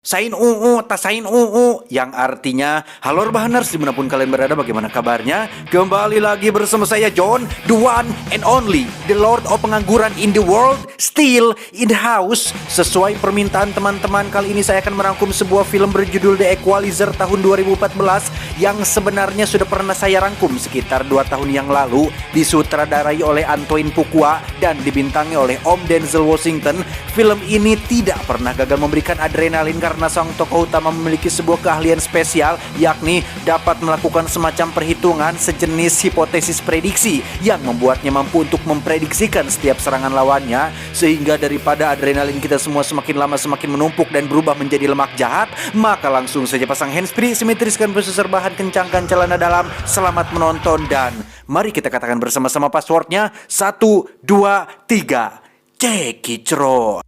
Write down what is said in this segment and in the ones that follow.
Sain UU, tasain UU, yang artinya halo rebahaners dimanapun kalian berada, bagaimana kabarnya? Kembali lagi bersama saya John, the one and only, the lord of pengangguran in the world, still in the house. Sesuai permintaan teman-teman, kali ini saya akan merangkum sebuah film berjudul The Equalizer tahun 2014 yang sebenarnya sudah pernah saya rangkum sekitar 2 tahun yang lalu, disutradarai oleh Antoine Fuqua dan dibintangi oleh Om Denzel Washington. Film ini tidak pernah gagal memberikan adrenalin karena sang tokoh utama memiliki sebuah keahlian spesial, yakni dapat melakukan semacam perhitungan sejenis hipotesis prediksi yang membuatnya mampu untuk memprediksikan setiap serangan lawannya, sehingga daripada adrenalin kita semua semakin lama semakin menumpuk dan berubah menjadi lemak jahat, maka langsung saja pasang handsfree, simetriskan prosesor bahan, kencangkan celana dalam, selamat menonton, dan mari kita katakan bersama-sama passwordnya 1, 2, 3 Cekicro.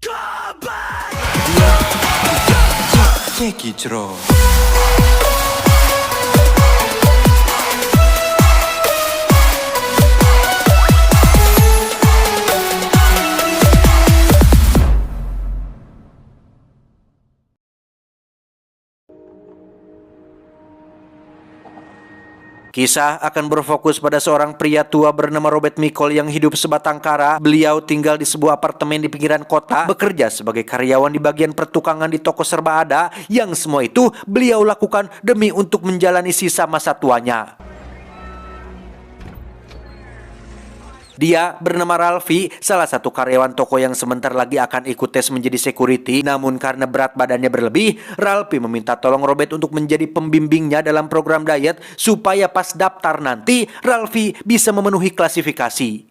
Cekicro. Kisah akan berfokus pada seorang pria tua bernama Robert Michael yang hidup sebatang kara. Beliau tinggal di sebuah apartemen di pinggiran kota, bekerja sebagai karyawan di bagian pertukangan di toko serba ada, yang semua itu beliau lakukan demi untuk menjalani sisa masa tuanya. Dia bernama Ralphie, salah satu karyawan toko yang sebentar lagi akan ikut tes menjadi security. Namun karena berat badannya berlebih, Ralphie meminta tolong Robert untuk menjadi pembimbingnya dalam program diet supaya pas daftar nanti Ralphie bisa memenuhi klasifikasi.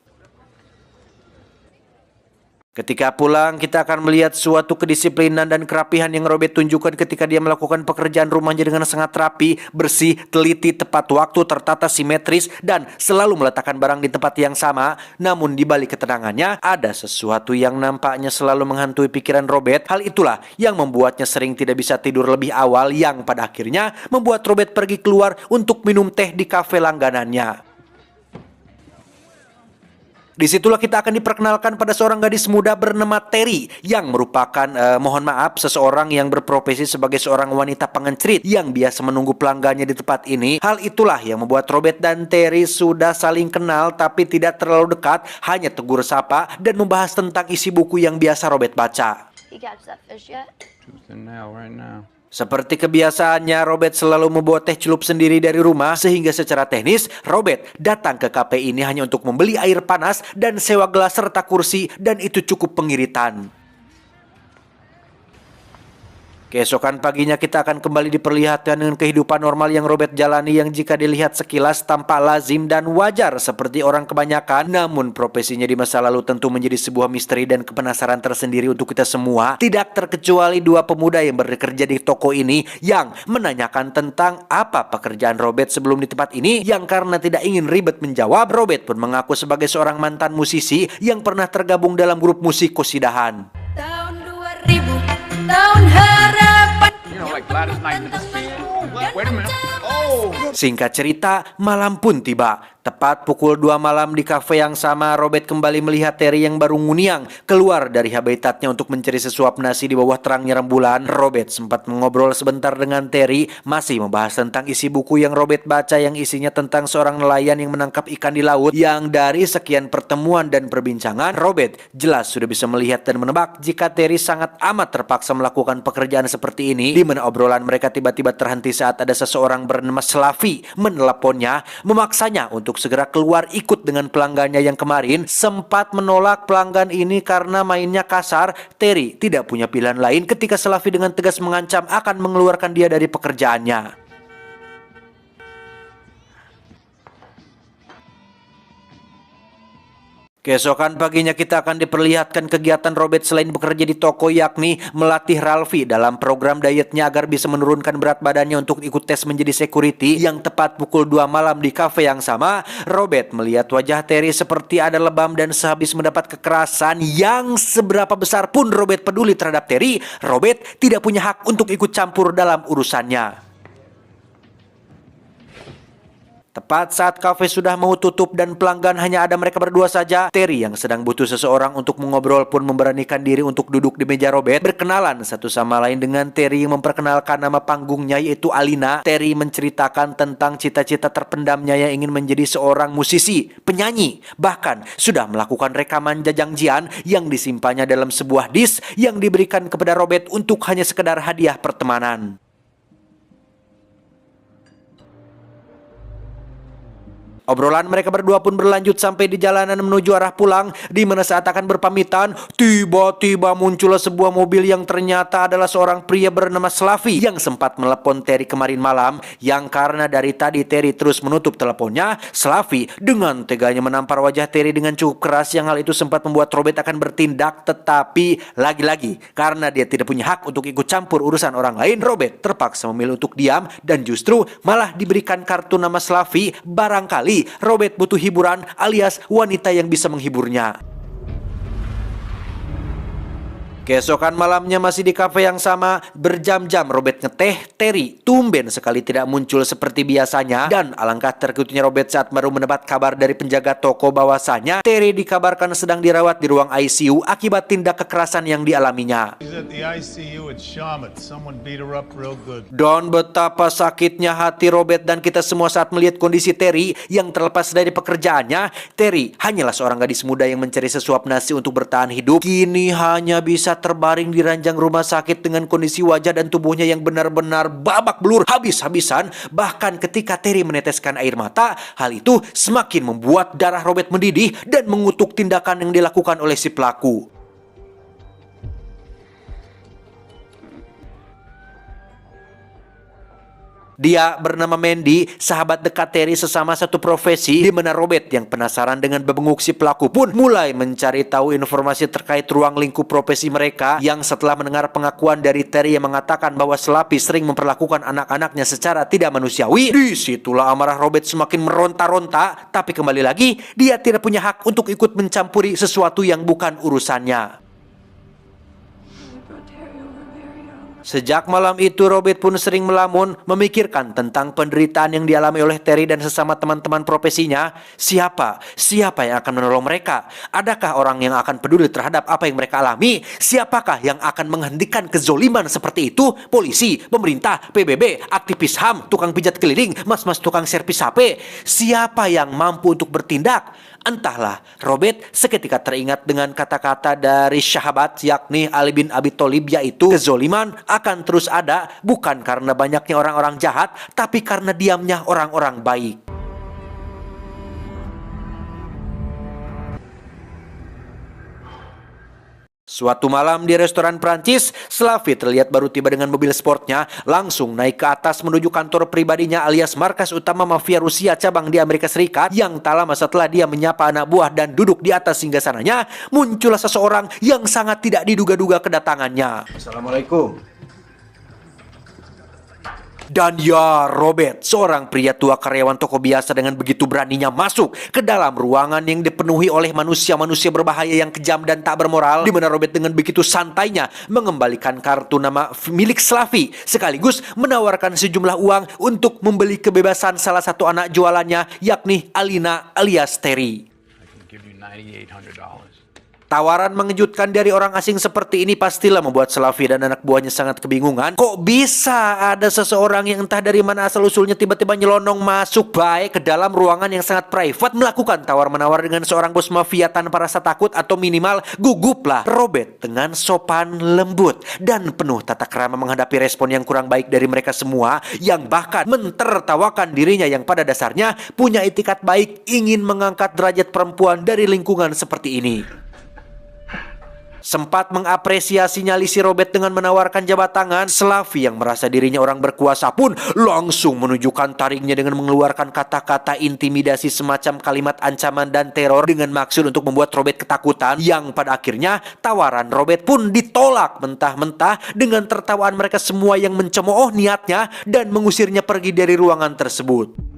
Ketika pulang, kita akan melihat suatu kedisiplinan dan kerapihan yang Robert tunjukkan ketika dia melakukan pekerjaan rumahnya dengan sangat rapi, bersih, teliti, tepat waktu, tertata, simetris, dan selalu meletakkan barang di tempat yang sama. Namun di balik ketenangannya, ada sesuatu yang nampaknya selalu menghantui pikiran Robert. Hal itulah yang membuatnya sering tidak bisa tidur lebih awal, yang pada akhirnya membuat Robert pergi keluar untuk minum teh di kafe langganannya. Disitulah kita akan diperkenalkan pada seorang gadis muda bernama Terry yang merupakan, seseorang yang berprofesi sebagai seorang wanita pengencrit yang biasa menunggu pelanggannya di tempat ini. Hal itulah yang membuat Robert dan Terry sudah saling kenal tapi tidak terlalu dekat, hanya tegur sapa dan membahas tentang isi buku yang biasa Robert baca. Seperti kebiasaannya, Robert selalu membawa teh celup sendiri dari rumah, sehingga secara teknis Robert datang ke kafe ini hanya untuk membeli air panas dan sewa gelas serta kursi, dan itu cukup pengiritan. Keesokan paginya kita akan kembali diperlihatkan dengan kehidupan normal yang Robert jalani, yang jika dilihat sekilas tampak lazim dan wajar seperti orang kebanyakan. Namun profesinya di masa lalu tentu menjadi sebuah misteri dan kepenasaran tersendiri untuk kita semua. Tidak terkecuali dua pemuda yang bekerja di toko ini yang menanyakan tentang apa pekerjaan Robert sebelum di tempat ini, yang karena tidak ingin ribet menjawab, Robert pun mengaku sebagai seorang mantan musisi yang pernah tergabung dalam grup musik Kosidahan. Tahun 2000, tahun harapan. Singkat cerita, malam pun tiba. Tepat pukul 2 malam di kafe yang sama, Robert kembali melihat Terry yang baru nguniang keluar dari habitatnya untuk mencari sesuap nasi di bawah terangnya rembulan. Robert sempat mengobrol sebentar dengan Terry, masih membahas tentang isi buku yang Robert baca, yang isinya tentang seorang nelayan yang menangkap ikan di laut. Yang dari sekian pertemuan dan perbincangan, Robert jelas sudah bisa melihat dan menebak jika Terry sangat amat terpaksa melakukan pekerjaan seperti ini. Di mana obrolan mereka tiba-tiba terhenti saat ada seseorang bernama Slavi meneleponnya, memaksanya untuk segera keluar ikut dengan pelanggannya yang kemarin sempat menolak pelanggan ini karena mainnya kasar. Terry tidak punya pilihan lain ketika Slavi dengan tegas mengancam akan mengeluarkan dia dari pekerjaannya. Keesokan paginya kita akan diperlihatkan kegiatan Robert selain bekerja di toko, yakni melatih Ralphie dalam program dietnya agar bisa menurunkan berat badannya untuk ikut tes menjadi security. Yang tepat pukul 2 malam di kafe yang sama, Robert melihat wajah Terry seperti ada lebam, dan sehabis mendapat kekerasan yang seberapa besar pun Robert peduli terhadap Terry, Robert tidak punya hak untuk ikut campur dalam urusannya. Tepat saat kafe sudah mau tutup dan pelanggan hanya ada mereka berdua saja, Terry yang sedang butuh seseorang untuk mengobrol pun memberanikan diri untuk duduk di meja Robert. Berkenalan satu sama lain dengan Terry yang memperkenalkan nama panggungnya yaitu Alina. Terry menceritakan tentang cita-cita terpendamnya yang ingin menjadi seorang musisi, penyanyi. Bahkan sudah melakukan rekaman jajangjian yang disimpannya dalam sebuah disk yang diberikan kepada Robert untuk hanya sekedar hadiah pertemanan. Obrolan mereka berdua pun berlanjut sampai di jalanan menuju arah pulang, di mana saat akan berpamitan, tiba-tiba muncullah sebuah mobil yang ternyata adalah seorang pria bernama Slavi yang sempat menelepon Terry kemarin malam, yang karena dari tadi Terry terus menutup teleponnya, Slavi dengan teganya menampar wajah Terry dengan cukup keras yang hal itu sempat membuat Robert akan bertindak, tetapi lagi-lagi karena dia tidak punya hak untuk ikut campur urusan orang lain, Robert terpaksa memilih untuk diam dan justru malah diberikan kartu nama Slavi. Barangkali Robert butuh hiburan alias wanita yang bisa menghiburnya. Keesokan malamnya masih di kafe yang sama, berjam-jam Robert ngeteh, Terry tumben sekali tidak muncul seperti biasanya, dan alangkah terkejutnya Robert saat baru mendapat kabar dari penjaga toko bahwasanya Terry dikabarkan sedang dirawat di ruang ICU akibat tindak kekerasan yang dialaminya. Dan betapa sakitnya hati Robert dan kita semua saat melihat kondisi Terry yang terlepas dari pekerjaannya. Terry hanyalah seorang gadis muda yang mencari sesuap nasi untuk bertahan hidup, kini hanya bisa terbaring di ranjang rumah sakit dengan kondisi wajah dan tubuhnya yang benar-benar babak belur habis-habisan. Bahkan ketika Terry meneteskan air mata, hal itu semakin membuat darah Robert mendidih dan mengutuk tindakan yang dilakukan oleh si pelaku. Dia bernama Mandy, sahabat dekat Terry sesama satu profesi, di mana Robert yang penasaran dengan bebenguk si pelaku pun mulai mencari tahu informasi terkait ruang lingkup profesi mereka, yang setelah mendengar pengakuan dari Terry yang mengatakan bahwa Slavi sering memperlakukan anak-anaknya secara tidak manusiawi, disitulah amarah Robert semakin meronta-ronta, tapi kembali lagi dia tidak punya hak untuk ikut mencampuri sesuatu yang bukan urusannya. Sejak malam itu Robert pun sering melamun, memikirkan tentang penderitaan yang dialami oleh Terry dan sesama teman-teman profesinya. Siapa yang akan menolong mereka? Adakah orang yang akan peduli terhadap apa yang mereka alami? Siapakah yang akan menghentikan kezoliman seperti itu? Polisi, pemerintah, PBB, aktivis HAM, tukang pijat keliling, mas-mas tukang servis HP. Siapa yang mampu untuk bertindak? Entahlah, Robert seketika teringat dengan kata-kata dari sahabat yakni Ali bin Abi Thalib, yaitu kezoliman akan terus ada bukan karena banyaknya orang-orang jahat, tapi karena diamnya orang-orang baik. Suatu malam di restoran Prancis, Slavi terlihat baru tiba dengan mobil sportnya, langsung naik ke atas menuju kantor pribadinya alias markas utama mafia Rusia cabang di Amerika Serikat, yang tak lama setelah dia menyapa anak buah dan duduk di atas singgasananya, muncullah seseorang yang sangat tidak diduga-duga kedatangannya. Assalamualaikum. Dan ya, Robert, seorang pria tua karyawan toko biasa dengan begitu beraninya masuk ke dalam ruangan yang dipenuhi oleh manusia-manusia berbahaya yang kejam dan tak bermoral, di mana Robert dengan begitu santainya mengembalikan kartu nama milik Slavi, sekaligus menawarkan sejumlah uang untuk membeli kebebasan salah satu anak jualannya, yakni Alina alias Terry. Tawaran mengejutkan dari orang asing seperti ini pastilah membuat Slavi dan anak buahnya sangat kebingungan. Kok bisa ada seseorang yang entah dari mana asal-usulnya tiba-tiba nyelonong masuk baik ke dalam ruangan yang sangat private, melakukan tawar-menawar dengan seorang bos mafia tanpa rasa takut atau minimal guguplah. Robert dengan sopan lembut dan penuh tata krama menghadapi respon yang kurang baik dari mereka semua, yang bahkan mentertawakan dirinya yang pada dasarnya punya itikat baik ingin mengangkat derajat perempuan dari lingkungan seperti ini. Sempat mengapresiasi nyali si Robert dengan menawarkan jabat tangan, Slavi yang merasa dirinya orang berkuasa pun langsung menunjukkan taringnya dengan mengeluarkan kata-kata intimidasi semacam kalimat ancaman dan teror dengan maksud untuk membuat Robert ketakutan, yang pada akhirnya tawaran Robert pun ditolak mentah-mentah dengan tertawaan mereka semua yang mencemooh niatnya dan mengusirnya pergi dari ruangan tersebut.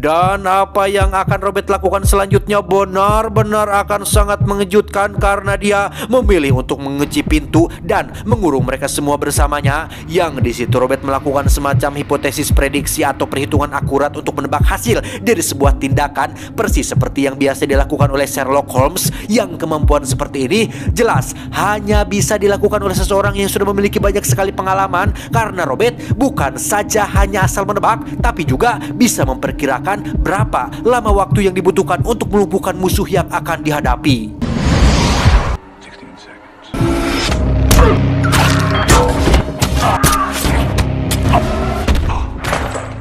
Dan apa yang akan Robert lakukan selanjutnya benar-benar akan sangat mengejutkan karena dia memilih untuk mengunci pintu dan mengurung mereka semua bersamanya. Yang di situ Robert melakukan semacam hipotesis prediksi atau perhitungan akurat untuk menebak hasil dari sebuah tindakan, persis seperti yang biasa dilakukan oleh Sherlock Holmes. Yang kemampuan seperti ini jelas hanya bisa dilakukan oleh seseorang yang sudah memiliki banyak sekali pengalaman, karena Robert bukan saja hanya asal menebak, tapi juga bisa memperkirakan berapa lama waktu yang dibutuhkan untuk melumpuhkan musuh yang akan dihadapi.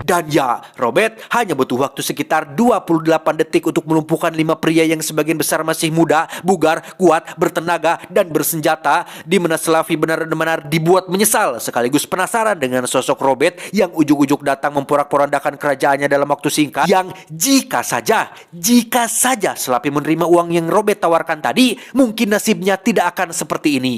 Dan ya, Robert hanya butuh waktu sekitar 28 detik untuk melumpuhkan 5 pria yang sebagian besar masih muda, bugar, kuat, bertenaga, dan bersenjata, di mana Slavi benar-benar dibuat menyesal sekaligus penasaran dengan sosok Robert yang ujuk-ujuk datang memporak-porandakan kerajaannya dalam waktu singkat, yang jika saja Slavi menerima uang yang Robert tawarkan tadi, mungkin nasibnya tidak akan seperti ini.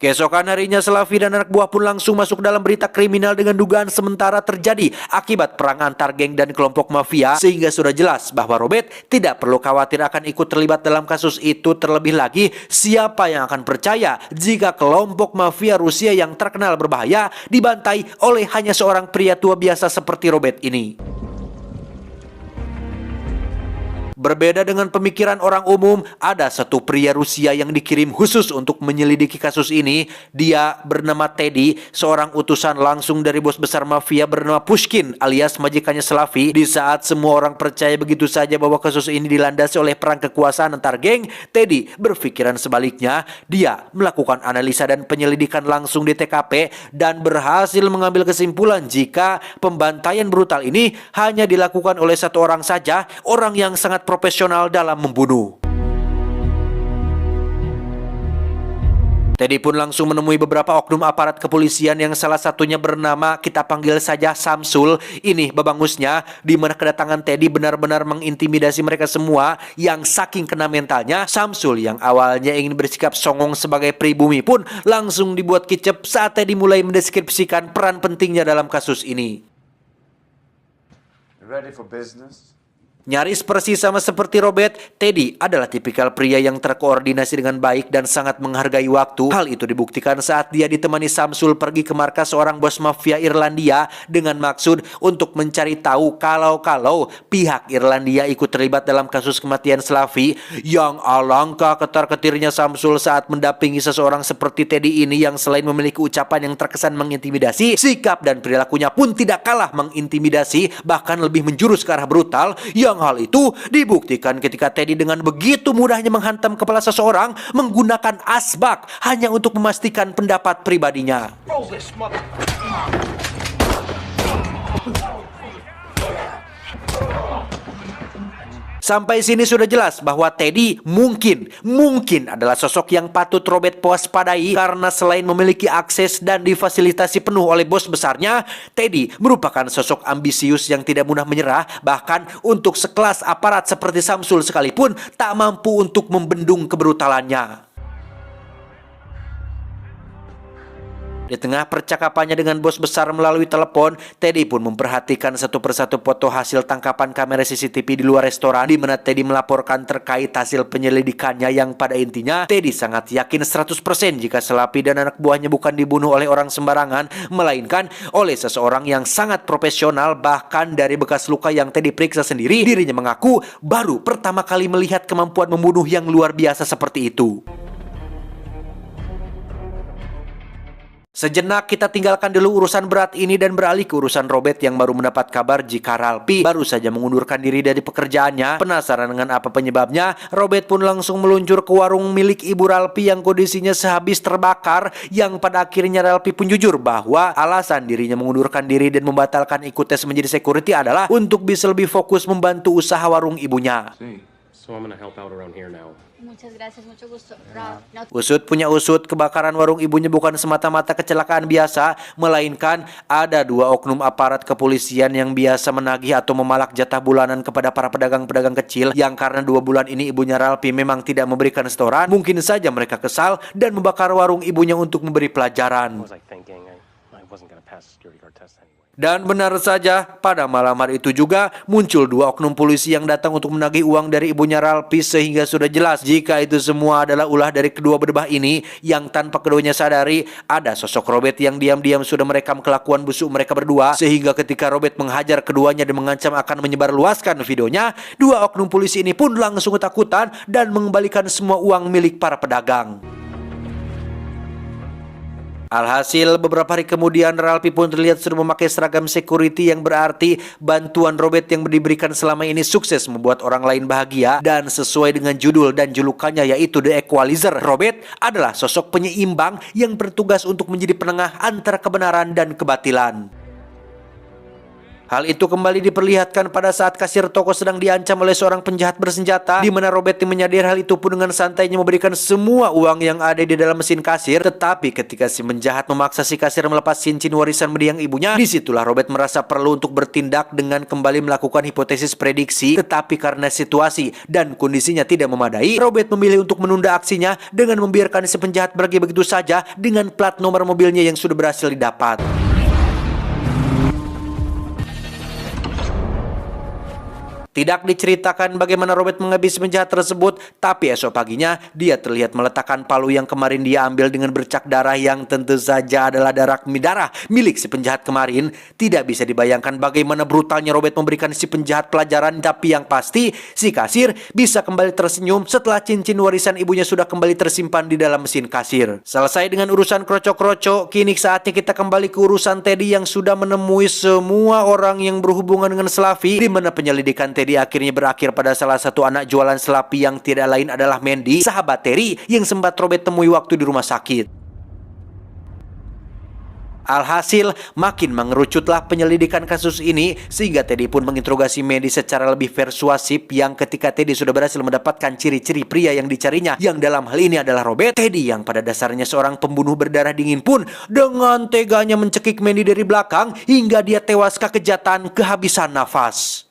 Keesokan harinya Slavi dan anak buah pun langsung masuk dalam berita kriminal dengan dugaan sementara terjadi akibat perang antar geng dan kelompok mafia, sehingga sudah jelas bahwa Robert tidak perlu khawatir akan ikut terlibat dalam kasus itu. Terlebih lagi, siapa yang akan percaya jika kelompok mafia Rusia yang terkenal berbahaya dibantai oleh hanya seorang pria tua biasa seperti Robert ini. Berbeda dengan pemikiran orang umum, ada satu pria Rusia yang dikirim khusus untuk menyelidiki kasus ini. Dia bernama Teddy, seorang utusan langsung dari bos besar mafia bernama Pushkin alias majikannya Slavi. Di saat semua orang percaya begitu saja bahwa kasus ini dilandasi oleh perang kekuasaan antar geng, Teddy berpikiran sebaliknya. Dia melakukan analisa dan penyelidikan langsung di TKP dan berhasil mengambil kesimpulan jika pembantaian brutal ini hanya dilakukan oleh satu orang saja, orang yang sangat profesional dalam membunuh. Teddy pun langsung menemui beberapa oknum aparat kepolisian yang salah satunya bernama, kita panggil saja Samsul. Ini babangusnya, di mana kedatangan Teddy benar-benar mengintimidasi mereka semua. Yang saking kena mentalnya, Samsul yang awalnya ingin bersikap songong sebagai pribumi pun langsung dibuat kicep saat Teddy mulai mendeskripsikan peran pentingnya dalam kasus ini. Ready for business? Nyaris persis sama seperti Robert, Teddy adalah tipikal pria yang terkoordinasi dengan baik dan sangat menghargai waktu. Hal itu dibuktikan saat dia ditemani Samsul pergi ke markas seorang bos mafia Irlandia dengan maksud untuk mencari tahu kalau pihak Irlandia ikut terlibat dalam kasus kematian Slavi. Yang alangkah ketar-ketirnya Samsul saat mendampingi seseorang seperti Teddy ini yang selain memiliki ucapan yang terkesan mengintimidasi, sikap dan perilakunya pun tidak kalah mengintimidasi, bahkan lebih menjurus ke arah brutal. Yang hal itu dibuktikan ketika Teddy dengan begitu mudahnya menghantam kepala seseorang menggunakan asbak hanya untuk memastikan pendapat pribadinya. Sampai sini sudah jelas bahwa Teddy mungkin adalah sosok yang patut Robert waspadai, karena selain memiliki akses dan difasilitasi penuh oleh bos besarnya, Teddy merupakan sosok ambisius yang tidak mudah menyerah, bahkan untuk sekelas aparat seperti Samsul sekalipun tak mampu untuk membendung kebrutalannya. Di tengah percakapannya dengan bos besar melalui telepon, Teddy pun memperhatikan satu persatu foto hasil tangkapan kamera CCTV di luar restoran, di mana Teddy melaporkan terkait hasil penyelidikannya yang pada intinya Teddy sangat yakin 100% jika Slavi dan anak buahnya bukan dibunuh oleh orang sembarangan, melainkan oleh seseorang yang sangat profesional. Bahkan dari bekas luka yang Teddy periksa sendiri, dirinya mengaku baru pertama kali melihat kemampuan membunuh yang luar biasa seperti itu. Sejenak kita tinggalkan dulu urusan berat ini dan beralih ke urusan Robert yang baru mendapat kabar jika Ralphie baru saja mengundurkan diri dari pekerjaannya. Penasaran dengan apa penyebabnya, Robert pun langsung meluncur ke warung milik ibu Ralphie yang kondisinya sehabis terbakar, yang pada akhirnya Ralphie pun jujur bahwa alasan dirinya mengundurkan diri dan membatalkan ikut tes menjadi security adalah untuk bisa lebih fokus membantu usaha warung ibunya. So I'm gonna help out around here now. Muchas gracias, mucho gusto. Ralph, no. Usut punya usut, kebakaran warung ibunya bukan semata-mata kecelakaan biasa, melainkan ada dua oknum aparat kepolisian yang biasa menagih atau memalak jatah bulanan kepada para pedagang-pedagang kecil, yang karena 2 bulan ini ibunya Ralphie memang tidak memberikan setoran. Mungkin saja mereka kesal dan membakar warung ibunya untuk memberi pelajaran. What was I thinking? I wasn't gonna pass the security guard test anyway. Dan benar saja, pada malam hari itu juga muncul dua oknum polisi yang datang untuk menagih uang dari ibunya Ralphie, sehingga sudah jelas jika itu semua adalah ulah dari kedua berdebah ini yang tanpa keduanya sadari ada sosok Robert yang diam-diam sudah merekam kelakuan busuk mereka berdua, sehingga ketika Robert menghajar keduanya dan mengancam akan menyebarluaskan videonya, dua oknum polisi ini pun langsung ketakutan dan mengembalikan semua uang milik para pedagang. Alhasil beberapa hari kemudian Ralphie pun terlihat sudah memakai seragam security yang berarti bantuan Robert yang diberikan selama ini sukses membuat orang lain bahagia, dan sesuai dengan judul dan julukannya yaitu The Equalizer, Robert adalah sosok penyeimbang yang bertugas untuk menjadi penengah antara kebenaran dan kebatilan. Hal itu kembali diperlihatkan pada saat kasir toko sedang diancam oleh seorang penjahat bersenjata, di mana Robert yang menyadari hal itu pun dengan santainya memberikan semua uang yang ada di dalam mesin kasir. Tetapi ketika si penjahat memaksa si kasir melepas cincin warisan mendiang ibunya, disitulah Robert merasa perlu untuk bertindak dengan kembali melakukan hipotesis prediksi. Tetapi karena situasi dan kondisinya tidak memadai, Robert memilih untuk menunda aksinya dengan membiarkan si penjahat pergi begitu saja dengan plat nomor mobilnya yang sudah berhasil didapat. Tidak diceritakan bagaimana Robert menghabisi penjahat tersebut, tapi esok paginya dia terlihat meletakkan palu yang kemarin dia ambil dengan bercak darah yang tentu saja adalah darah milik si penjahat kemarin. Tidak bisa dibayangkan bagaimana brutalnya Robert memberikan si penjahat pelajaran, tapi yang pasti si kasir bisa kembali tersenyum setelah cincin warisan ibunya sudah kembali tersimpan di dalam mesin kasir. Selesai dengan urusan kroco-kroco, kini saatnya kita kembali ke urusan Teddy yang sudah menemui semua orang yang berhubungan dengan Slavi, di mana penyelidikan Teddy akhirnya berakhir pada salah satu anak jualan Slavi yang tidak lain adalah Mandy, sahabat Terry yang sempat Robert temui waktu di rumah sakit. Alhasil, makin mengerucutlah penyelidikan kasus ini, sehingga Teddy pun menginterogasi Mandy secara lebih persuasif, yang ketika Teddy sudah berhasil mendapatkan ciri-ciri pria yang dicarinya, yang dalam hal ini adalah Robert, Teddy yang pada dasarnya seorang pembunuh berdarah dingin pun dengan teganya mencekik Mandy dari belakang hingga dia tewas kekejatan kehabisan nafas.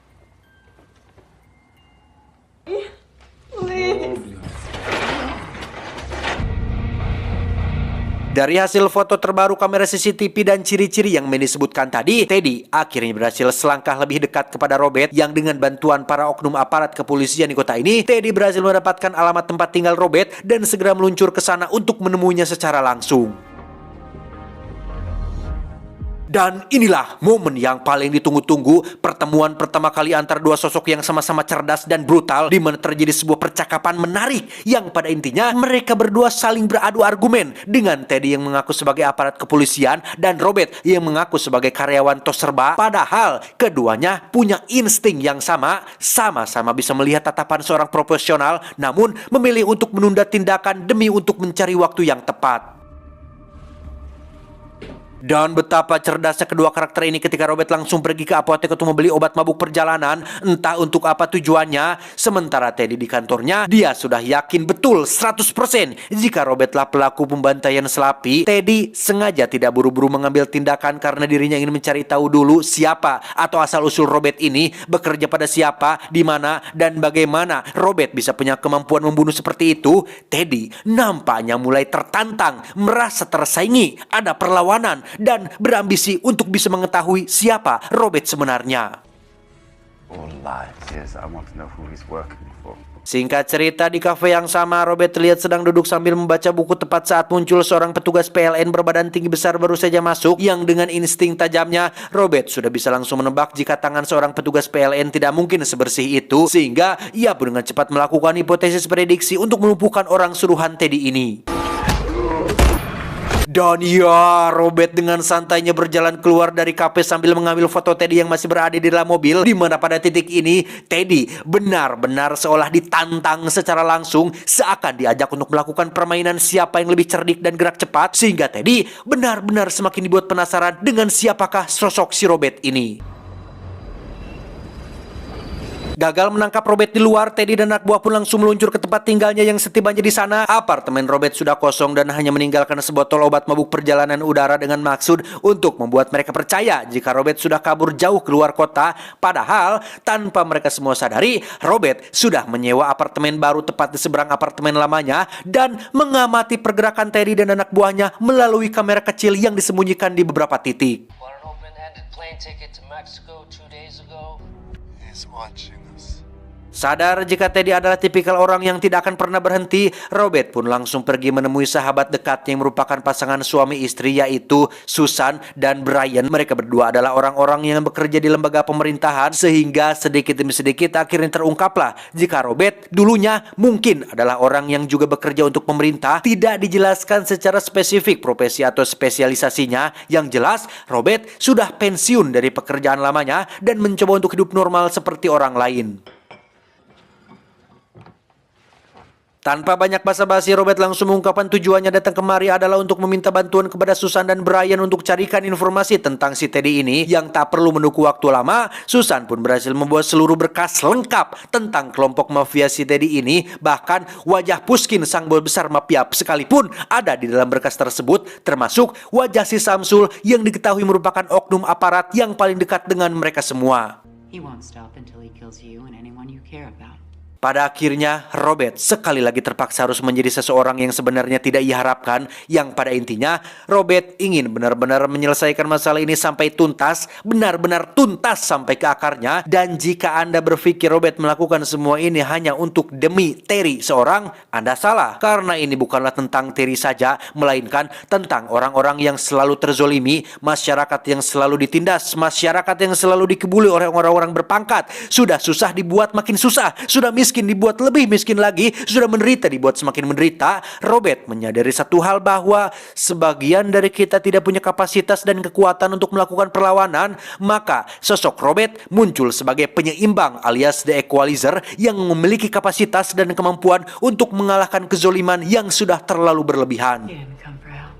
Dari hasil foto terbaru kamera CCTV dan ciri-ciri yang Mandy sebutkan tadi, Teddy akhirnya berhasil selangkah lebih dekat kepada Robert, yang dengan bantuan para oknum aparat kepolisian di kota ini, Teddy berhasil mendapatkan alamat tempat tinggal Robert dan segera meluncur ke sana untuk menemuinya secara langsung. Dan inilah momen yang paling ditunggu-tunggu, pertemuan pertama kali antara dua sosok yang sama-sama cerdas dan brutal, di mana terjadi sebuah percakapan menarik yang pada intinya mereka berdua saling beradu argumen, dengan Teddy yang mengaku sebagai aparat kepolisian dan Robert yang mengaku sebagai karyawan tos serba. Padahal keduanya punya insting yang sama, sama-sama bisa melihat tatapan seorang profesional, namun memilih untuk menunda tindakan demi untuk mencari waktu yang tepat. Dan betapa cerdasnya kedua karakter ini ketika Robert langsung pergi ke apotek untuk membeli obat mabuk perjalanan, entah untuk apa tujuannya. Sementara Teddy di kantornya, dia sudah yakin betul 100% jika Robertlah pelaku pembantaian Slavi. Teddy sengaja tidak buru-buru mengambil tindakan karena dirinya ingin mencari tahu dulu siapa atau asal-usul Robert ini, bekerja pada siapa, di mana, dan bagaimana Robert bisa punya kemampuan membunuh seperti itu. Teddy nampaknya mulai tertantang, merasa tersaingi, ada perlawanan, dan berambisi untuk bisa mengetahui siapa Robert sebenarnya. All lies, yes, I want to know who he's working for. Singkat cerita, di kafe yang sama, Robert terlihat sedang duduk sambil membaca buku tepat saat muncul seorang petugas PLN berbadan tinggi besar baru saja masuk, yang dengan insting tajamnya, Robert sudah bisa langsung menebak jika tangan seorang petugas PLN tidak mungkin sebersih itu, sehingga ia pun dengan cepat melakukan hipotesis prediksi untuk melumpuhkan orang suruhan Teddy ini. Dan ya, Robert dengan santainya berjalan keluar dari kafe sambil mengambil foto Teddy yang masih berada di dalam mobil, di mana pada titik ini Teddy benar-benar seolah ditantang secara langsung, seakan diajak untuk melakukan permainan siapa yang lebih cerdik dan gerak cepat, sehingga Teddy benar-benar semakin dibuat penasaran dengan siapakah sosok si Robert ini. Gagal menangkap Robert di luar, Teddy dan anak buah pun langsung meluncur ke tempat tinggalnya yang setibanya di sana, apartemen Robert sudah kosong dan hanya meninggalkan sebotol obat mabuk perjalanan udara dengan maksud untuk membuat mereka percaya jika Robert sudah kabur jauh keluar kota. Padahal tanpa mereka semua sadari, Robert sudah menyewa apartemen baru tepat di seberang apartemen lamanya dan mengamati pergerakan Teddy dan anak buahnya melalui kamera kecil yang disembunyikan di beberapa titik. What an open-ended plan plane ticket to Mexico 2 days ago. He's watching us. Sadar jika Teddy adalah tipikal orang yang tidak akan pernah berhenti, Robert pun langsung pergi menemui sahabat dekatnya yang merupakan pasangan suami istri, yaitu Susan dan Brian. Mereka berdua adalah orang-orang yang bekerja di lembaga pemerintahan, sehingga sedikit demi sedikit akhirnya terungkaplah jika Robert dulunya mungkin adalah orang yang juga bekerja untuk pemerintah. Tidak dijelaskan secara spesifik profesi atau spesialisasinya. Yang jelas, Robert sudah pensiun dari pekerjaan lamanya dan mencoba untuk hidup normal seperti orang lain. Tanpa banyak basa-basi, Robert langsung mengungkapkan tujuannya datang kemari adalah untuk meminta bantuan kepada Susan dan Brian untuk carikan informasi tentang si Teddy ini yang tak perlu menunggu waktu lama. Susan pun berhasil membuat seluruh berkas lengkap tentang kelompok mafia si Teddy ini. Bahkan wajah Pushkin, sang bos besar mafia sekalipun ada di dalam berkas tersebut, termasuk wajah si Samsul yang diketahui merupakan oknum aparat yang paling dekat dengan mereka semua. He won't stop until he kills you and anyone you care about. Pada akhirnya, Robert sekali lagi terpaksa harus menjadi seseorang yang sebenarnya tidak ia harapkan, yang pada intinya Robert ingin benar-benar menyelesaikan masalah ini sampai tuntas, benar-benar tuntas sampai ke akarnya. Dan jika Anda berpikir Robert melakukan semua ini hanya untuk demi Terry seorang, Anda salah. Karena ini bukanlah tentang Terry saja, melainkan tentang orang-orang yang selalu terzolimi, masyarakat yang selalu ditindas, masyarakat yang selalu dikebuli oleh orang-orang berpangkat. Sudah susah dibuat makin susah, sudah miskin dibuat lebih miskin lagi, sudah menderita dibuat semakin menderita. Robert menyadari satu hal, bahwa sebagian dari kita tidak punya kapasitas dan kekuatan untuk melakukan perlawanan. Maka sosok Robert muncul sebagai penyeimbang alias the equalizer yang memiliki kapasitas dan kemampuan untuk mengalahkan kezoliman yang sudah terlalu berlebihan. He didn't come for help.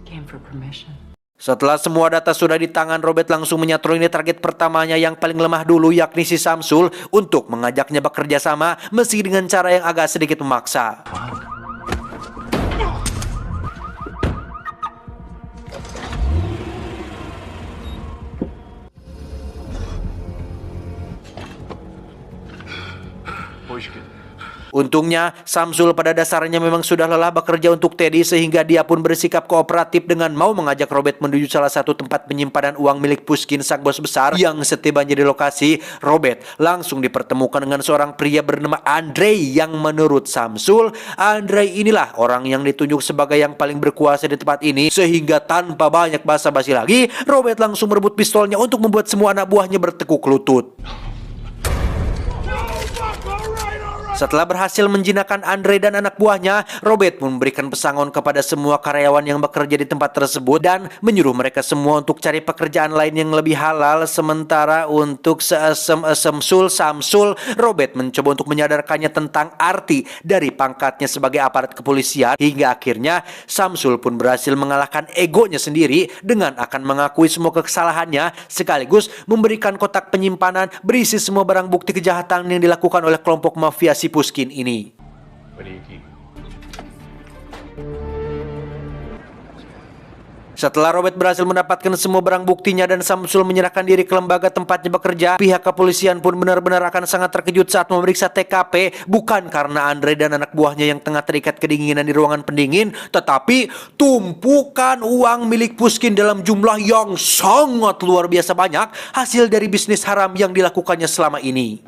He came for permission. Setelah semua data sudah di tangan, Robert langsung menyatroni target pertamanya yang paling lemah dulu, yakni si Samsul, untuk mengajaknya bekerja sama meski dengan cara yang agak sedikit memaksa. Untungnya, Samsul pada dasarnya memang sudah lelah bekerja untuk Teddy, sehingga dia pun bersikap kooperatif dengan mau mengajak Robert menuju salah satu tempat penyimpanan uang milik Pushkin, sang bos besar. Yang setibanya di lokasi, Robert langsung dipertemukan dengan seorang pria bernama Andrei, yang menurut Samsul, Andrei inilah orang yang ditunjuk sebagai yang paling berkuasa di tempat ini. Sehingga tanpa banyak basa-basi lagi, Robert langsung merebut pistolnya untuk membuat semua anak buahnya bertekuk lutut. Setelah berhasil menjinakkan Andre dan anak buahnya, Robert memberikan pesangon kepada semua karyawan yang bekerja di tempat tersebut dan menyuruh mereka semua untuk cari pekerjaan lain yang lebih halal. Sementara untuk seesem-esem Samsul, Robert mencoba untuk menyadarkannya tentang arti dari pangkatnya sebagai aparat kepolisian, hingga akhirnya Samsul pun berhasil mengalahkan egonya sendiri dengan akan mengakui semua kesalahannya, sekaligus memberikan kotak penyimpanan berisi semua barang bukti kejahatan yang dilakukan oleh kelompok mafia si Pushkin ini. What do you keep? Setelah Robert berhasil mendapatkan semua barang buktinya dan Samsul menyerahkan diri ke lembaga tempatnya bekerja, pihak kepolisian pun benar-benar akan sangat terkejut saat memeriksa TKP, bukan karena Andre dan anak buahnya yang tengah terikat kedinginan di ruangan pendingin, tetapi tumpukan uang milik Pushkin dalam jumlah yang sangat luar biasa banyak, hasil dari bisnis haram yang dilakukannya selama ini.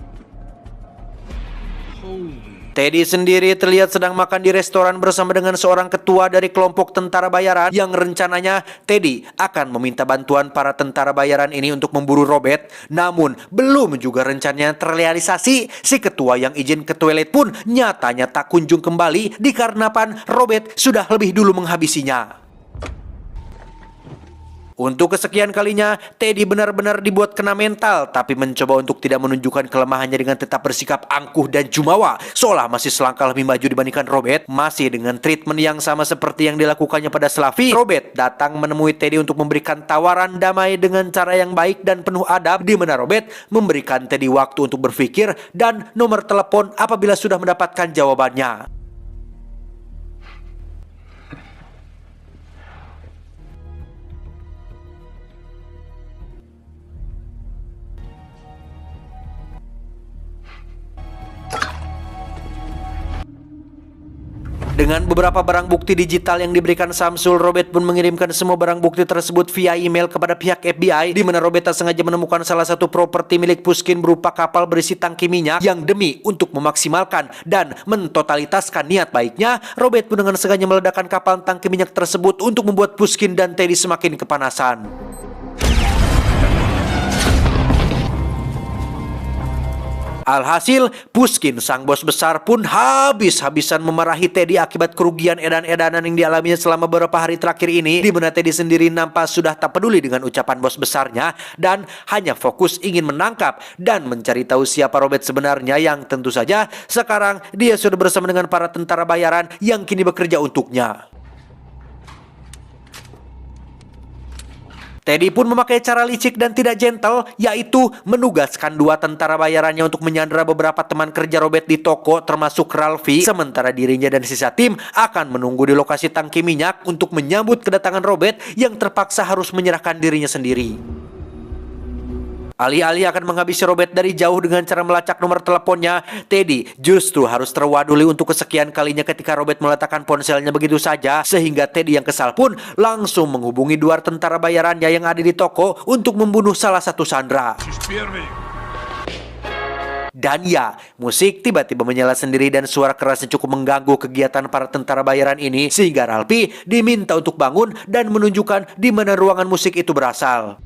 Teddy sendiri terlihat sedang makan di restoran bersama dengan seorang ketua dari kelompok tentara bayaran, yang rencananya Teddy akan meminta bantuan para tentara bayaran ini untuk memburu Robert. Namun belum juga rencananya terrealisasi, si ketua yang izin ke toilet pun nyatanya tak kunjung kembali dikarenakan Robert sudah lebih dulu menghabisinya. Untuk kesekian kalinya, Teddy benar-benar dibuat kena mental, tapi mencoba untuk tidak menunjukkan kelemahannya dengan tetap bersikap angkuh dan jumawa, seolah masih selangkah lebih maju dibandingkan Robert. Masih dengan treatment yang sama seperti yang dilakukannya pada Slavi, Robert datang menemui Teddy untuk memberikan tawaran damai dengan cara yang baik dan penuh adab, di mana Robert memberikan Teddy waktu untuk berpikir dan nomor telepon apabila sudah mendapatkan jawabannya. Dengan beberapa barang bukti digital yang diberikan Samsul, Robert pun mengirimkan semua barang bukti tersebut via email kepada pihak FBI, di mana Robert tak sengaja menemukan salah satu properti milik Pushkin berupa kapal berisi tangki minyak yang demi untuk memaksimalkan dan mentotalitaskan niat baiknya, Robert pun dengan sengaja meledakkan kapal tangki minyak tersebut untuk membuat Pushkin dan Teddy semakin kepanasan. Alhasil, Pushkin, sang bos besar pun habis-habisan memarahi Teddy akibat kerugian edan-edanan yang dialaminya selama beberapa hari terakhir ini, di mana Teddy sendiri nampak sudah tak peduli dengan ucapan bos besarnya dan hanya fokus ingin menangkap dan mencari tahu siapa Robert sebenarnya, yang tentu saja sekarang dia sudah bersama dengan para tentara bayaran yang kini bekerja untuknya. Teddy pun memakai cara licik dan tidak gentle, yaitu menugaskan dua tentara bayarannya untuk menyandera beberapa teman kerja Robert di toko, termasuk Ralphie, sementara dirinya dan sisa tim akan menunggu di lokasi tangki minyak untuk menyambut kedatangan Robert yang terpaksa harus menyerahkan dirinya sendiri. Alih-alih akan menghabisi Robert dari jauh dengan cara melacak nomor teleponnya, Teddy justru harus terwaduli untuk kesekian kalinya ketika Robert meletakkan ponselnya begitu saja, sehingga Teddy yang kesal pun langsung menghubungi dua tentara bayarannya yang ada di toko untuk membunuh salah satu sandera. Dan ya, musik tiba-tiba menyala sendiri dan suara kerasnya cukup mengganggu kegiatan para tentara bayaran ini, sehingga Ralphie diminta untuk bangun dan menunjukkan di mana ruangan musik itu berasal.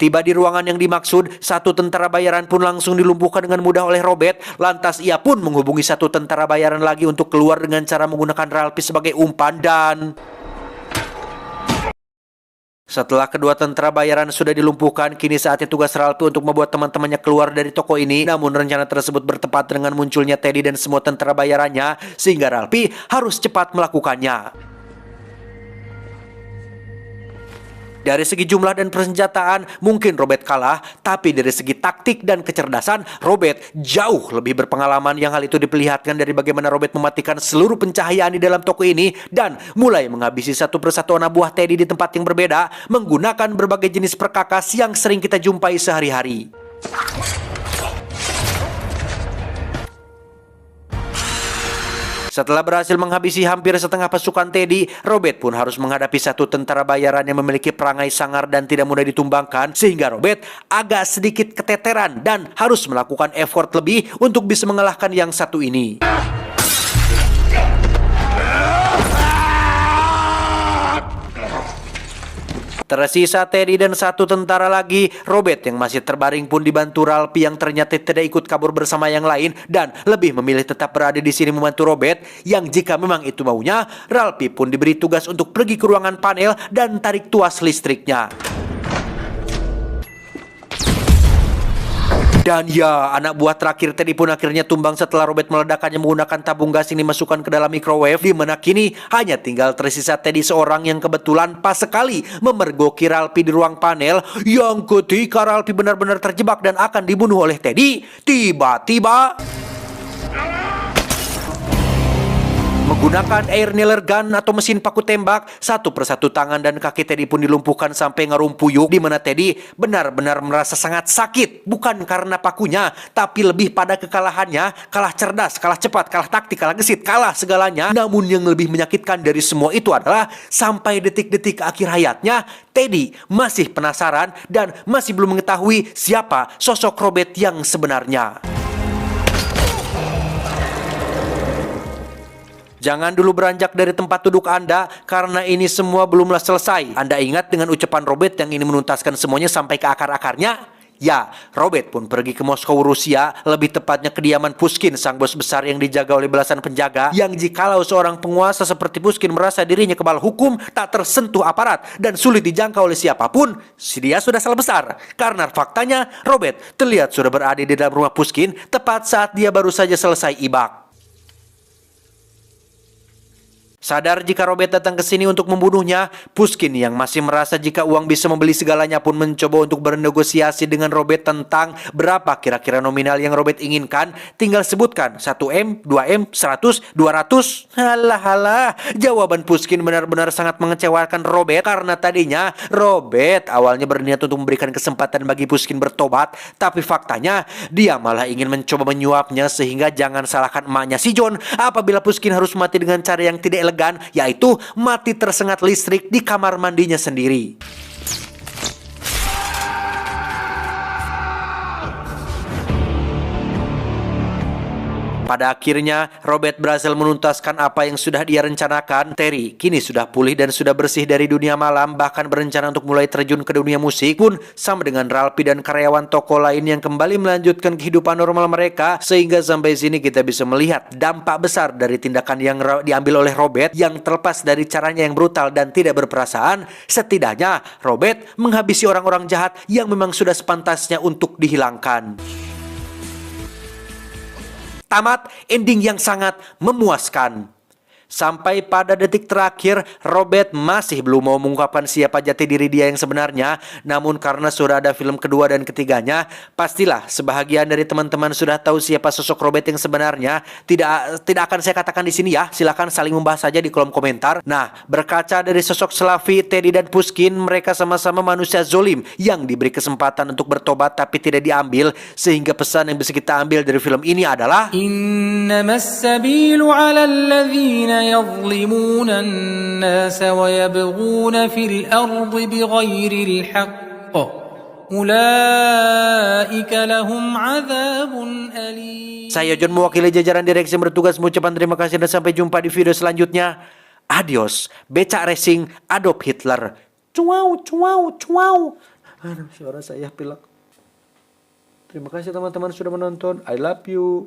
Tiba di ruangan yang dimaksud, satu tentara bayaran pun langsung dilumpuhkan dengan mudah oleh Robert. Lantas ia pun menghubungi satu tentara bayaran lagi untuk keluar dengan cara menggunakan Ralphie sebagai umpan, dan setelah kedua tentara bayaran sudah dilumpuhkan, kini saatnya tugas Ralphie untuk membuat teman-temannya keluar dari toko ini. Namun rencana tersebut bertepatan dengan munculnya Teddy dan semua tentara bayarannya, sehingga Ralphie harus cepat melakukannya. Dari segi jumlah dan persenjataan, mungkin Robert kalah, tapi dari segi taktik dan kecerdasan, Robert jauh lebih berpengalaman, yang hal itu diperlihatkan dari bagaimana Robert mematikan seluruh pencahayaan di dalam toko ini dan mulai menghabisi satu persatu anak buah Teddy di tempat yang berbeda menggunakan berbagai jenis perkakas yang sering kita jumpai sehari-hari. Setelah berhasil menghabisi hampir setengah pasukan Teddy, Robert pun harus menghadapi satu tentara bayaran yang memiliki perangai sangar dan tidak mudah ditumbangkan, sehingga Robert agak sedikit keteteran dan harus melakukan effort lebih untuk bisa mengalahkan yang satu ini. Tersisa Teddy dan satu tentara lagi. Robert yang masih terbaring pun dibantu Ralphie yang ternyata tidak ikut kabur bersama yang lain dan lebih memilih tetap berada di sini membantu Robert, yang jika memang itu maunya, Ralphie pun diberi tugas untuk pergi ke ruangan panel dan tarik tuas listriknya. Dan ya, anak buah terakhir Teddy pun akhirnya tumbang setelah Robert meledakkannya menggunakan tabung gas ini masukkan ke dalam microwave, di mana kini hanya tinggal tersisa Teddy seorang yang kebetulan pas sekali memergoki Ralphie di ruang panel. Yang ketika Ralphie benar-benar terjebak dan akan dibunuh oleh Teddy, tiba-tiba menggunakan air nailer gun atau mesin paku tembak, satu persatu tangan dan kaki Teddy pun dilumpuhkan sampai ngarumpuyuk, di mana Teddy benar-benar merasa sangat sakit, bukan karena pakunya, tapi lebih pada kekalahannya. Kalah cerdas, kalah cepat, kalah taktik, kalah gesit, kalah segalanya. Namun yang lebih menyakitkan dari semua itu adalah sampai detik-detik akhir hayatnya, Teddy masih penasaran dan masih belum mengetahui siapa sosok Robert yang sebenarnya. Jangan dulu beranjak dari tempat duduk Anda, karena ini semua belumlah selesai. Anda ingat dengan ucapan Robert yang ini menuntaskan semuanya sampai ke akar-akarnya? Ya, Robert pun pergi ke Moskow, Rusia, lebih tepatnya kediaman Pushkin, sang bos besar yang dijaga oleh belasan penjaga, yang jikalau seorang penguasa seperti Pushkin merasa dirinya kebal hukum, tak tersentuh aparat, dan sulit dijangkau oleh siapapun, dia sudah salah besar. Karena faktanya, Robert terlihat sudah berada di dalam rumah Pushkin tepat saat dia baru saja selesai ibak. Sadar jika Robert datang ke sini untuk membunuhnya, Pushkin yang masih merasa jika uang bisa membeli segalanya pun mencoba untuk bernegosiasi dengan Robert tentang berapa kira-kira nominal yang Robert inginkan. Tinggal sebutkan 1M, 2M, 100, 200. Halah, jawaban Pushkin benar-benar sangat mengecewakan Robert karena tadinya Robert awalnya berniat untuk memberikan kesempatan bagi Pushkin bertobat, tapi faktanya dia malah ingin mencoba menyuapnya sehingga jangan salahkan emaknya si John apabila Pushkin harus mati dengan cara yang tidak elegan, yaitu mati tersengat listrik di kamar mandinya sendiri. Pada akhirnya, Robert berhasil menuntaskan apa yang sudah dia rencanakan. Terry kini sudah pulih dan sudah bersih dari dunia malam, bahkan berencana untuk mulai terjun ke dunia musik pun sama dengan Ralphie dan karyawan toko lain yang kembali melanjutkan kehidupan normal mereka. Sehingga sampai sini kita bisa melihat dampak besar dari tindakan yang diambil oleh Robert yang terlepas dari caranya yang brutal dan tidak berperasaan. Setidaknya, Robert menghabisi orang-orang jahat yang memang sudah sepantasnya untuk dihilangkan. Tamat ending yang sangat memuaskan. Sampai pada detik terakhir, Robert masih belum mau mengungkapkan siapa jati diri dia yang sebenarnya. Namun karena sudah ada film kedua dan ketiganya, pastilah sebahagian dari teman-teman sudah tahu siapa sosok Robert yang sebenarnya. Tidak akan saya katakan di sini ya. Silakan saling membahas saja di kolom komentar. Nah, berkaca dari sosok Slavi, Teddy dan Pushkin, mereka sama-sama manusia zolim yang diberi kesempatan untuk bertobat tapi tidak diambil. Sehingga pesan yang bisa kita ambil dari film ini adalah إنما السبيل على الذين يظلمون الناس ويبغون في الأرض بغير الحق أولئك لهم عذاب أليم. Saya John mewakili jajaran direksi yang bertugas mengucapkan terima kasih dan sampai jumpa di video selanjutnya. Adios, Becak Racing, Adolf Hitler. Cuau. Aduh, suara saya pilek. Terima kasih teman-teman sudah menonton. I love you.